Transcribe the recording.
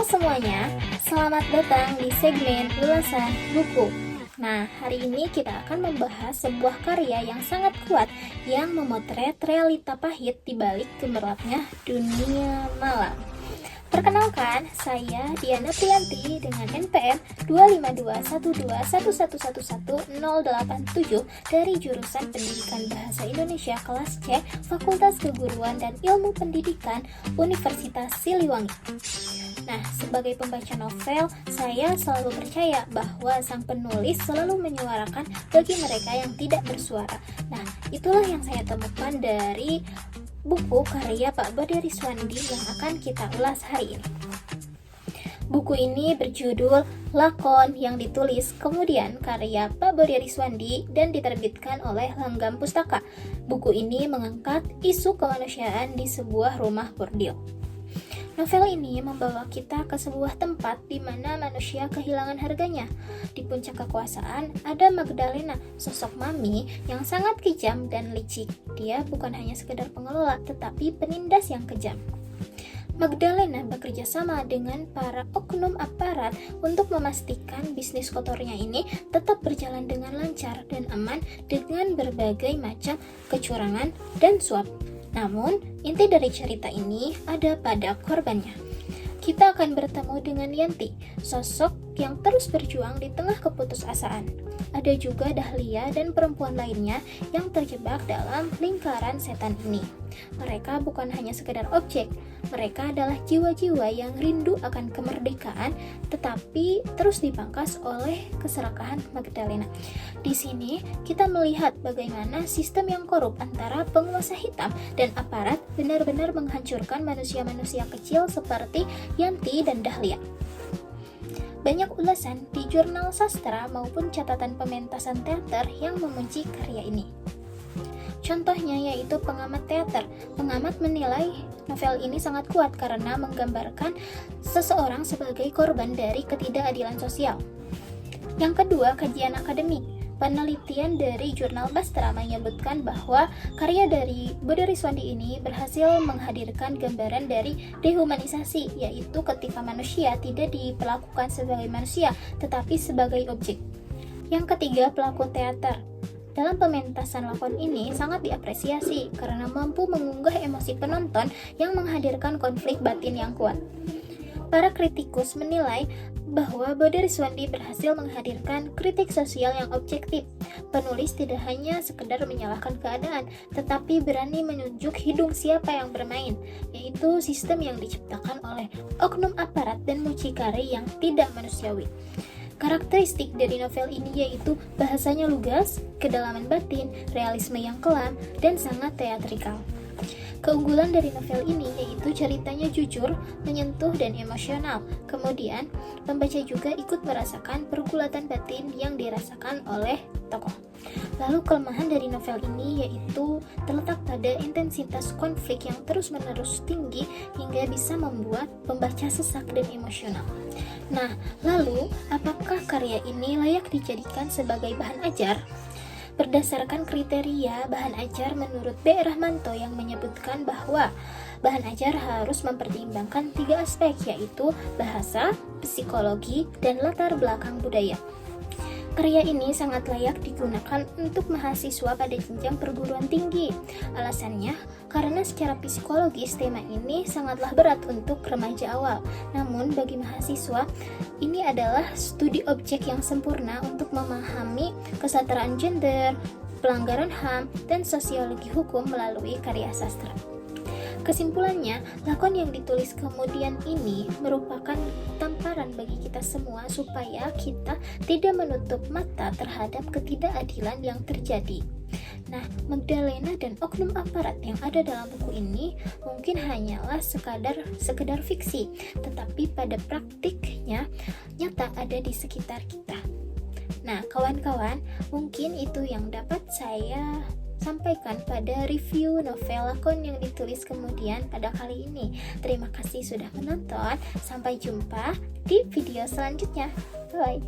Halo semuanya, selamat datang di segmen ulasan buku. Nah, hari ini kita akan membahas sebuah karya yang sangat kuat yang memotret realita pahit di balik gemerlapnya dunia malam. Perkenalkan, saya Diana Priyanti dengan NPM 2521211111087 dari jurusan Pendidikan Bahasa Indonesia kelas C, Fakultas Keguruan dan Ilmu Pendidikan, Universitas Siliwangi. Nah, sebagai pembaca novel, saya selalu percaya bahwa sang penulis selalu menyuarakan bagi mereka yang tidak bersuara. Nah, itulah yang saya temukan dari buku karya Pak Bode Riswandi yang akan kita ulas hari ini. Buku ini berjudul Lakon yang ditulis kemudian karya Pak Bode Riswandi dan diterbitkan oleh Langgam Pustaka. Buku ini mengangkat isu kemanusiaan di sebuah rumah bordil. Novel ini membawa kita ke sebuah tempat di mana manusia kehilangan harganya. Di puncak kekuasaan ada Magdalena, sosok mami yang sangat kejam dan licik. Dia bukan hanya sekedar pengelola, tetapi penindas yang kejam. Magdalena bekerja sama dengan para oknum aparat untuk memastikan bisnis kotornya ini tetap berjalan dengan lancar dan aman dengan berbagai macam kecurangan dan suap. Namun, inti dari cerita ini ada pada korbannya. Kita akan bertemu dengan Yanti, sosok yang terus berjuang di tengah keputusasaan. Ada juga Dahlia dan perempuan lainnya yang terjebak dalam lingkaran setan ini. Mereka bukan hanya sekedar objek, mereka adalah jiwa-jiwa yang rindu akan kemerdekaan, tetapi terus dipangkas oleh keserakahan Magdalena. Di sini kita melihat bagaimana sistem yang korup antara penguasa hitam dan aparat benar-benar menghancurkan manusia-manusia kecil seperti Yanti dan Dahlia. Banyak ulasan di jurnal sastra maupun catatan pementasan teater yang memuji karya ini. Contohnya yaitu pengamat teater. Pengamat menilai novel ini sangat kuat karena menggambarkan seseorang sebagai korban dari ketidakadilan sosial. Yang kedua, kajian akademik. Penelitian dari jurnal Bastra menyebutkan bahwa karya dari Bode Riswandi ini berhasil menghadirkan gambaran dari dehumanisasi, yaitu ketika manusia tidak diperlakukan sebagai manusia, tetapi sebagai objek. Yang ketiga, pelaku teater. Dalam pementasan lakon ini sangat diapresiasi karena mampu mengunggah emosi penonton yang menghadirkan konflik batin yang kuat. Para kritikus menilai bahwa Bode Riswandi berhasil menghadirkan kritik sosial yang objektif. Penulis tidak hanya sekedar menyalahkan keadaan, tetapi berani menunjuk hidung siapa yang bermain, yaitu sistem yang diciptakan oleh oknum aparat dan mucikari yang tidak manusiawi. Karakteristik dari novel ini yaitu bahasanya lugas, kedalaman batin, realisme yang kelam, dan sangat teatrikal. Keunggulan dari novel ini yaitu ceritanya jujur, menyentuh, dan emosional. Kemudian, pembaca juga ikut merasakan pergulatan batin yang dirasakan oleh tokoh. Lalu kelemahan dari novel ini yaitu terletak pada intensitas konflik yang terus-menerus tinggi hingga bisa membuat pembaca sesak dan emosional. Nah, lalu apakah karya ini layak dijadikan sebagai bahan ajar? Berdasarkan kriteria bahan ajar menurut B. Rahmanto yang menyebutkan bahwa bahan ajar harus mempertimbangkan 3 aspek, yaitu bahasa, psikologi, dan latar belakang budaya. Karya ini sangat layak digunakan untuk mahasiswa pada jenjang perguruan tinggi. Alasannya, karena secara psikologis tema ini sangatlah berat untuk remaja awal. Namun bagi mahasiswa, ini adalah studi objek yang sempurna untuk memahami kesetaraan gender, pelanggaran HAM, dan sosiologi hukum melalui karya sastra. Kesimpulannya, lakon yang ditulis kemudian ini merupakan tamparan bagi kita semua supaya kita tidak menutup mata terhadap ketidakadilan yang terjadi. Nah, Magdalena dan oknum aparat yang ada dalam buku ini mungkin hanyalah sekedar fiksi, tetapi pada praktiknya nyata ada di sekitar kita. Nah, kawan-kawan, mungkin itu yang dapat saya sampaikan pada review novel lakon yang ditulis kemudian pada kali ini. Terima kasih sudah menonton. Sampai jumpa di video selanjutnya. Bye.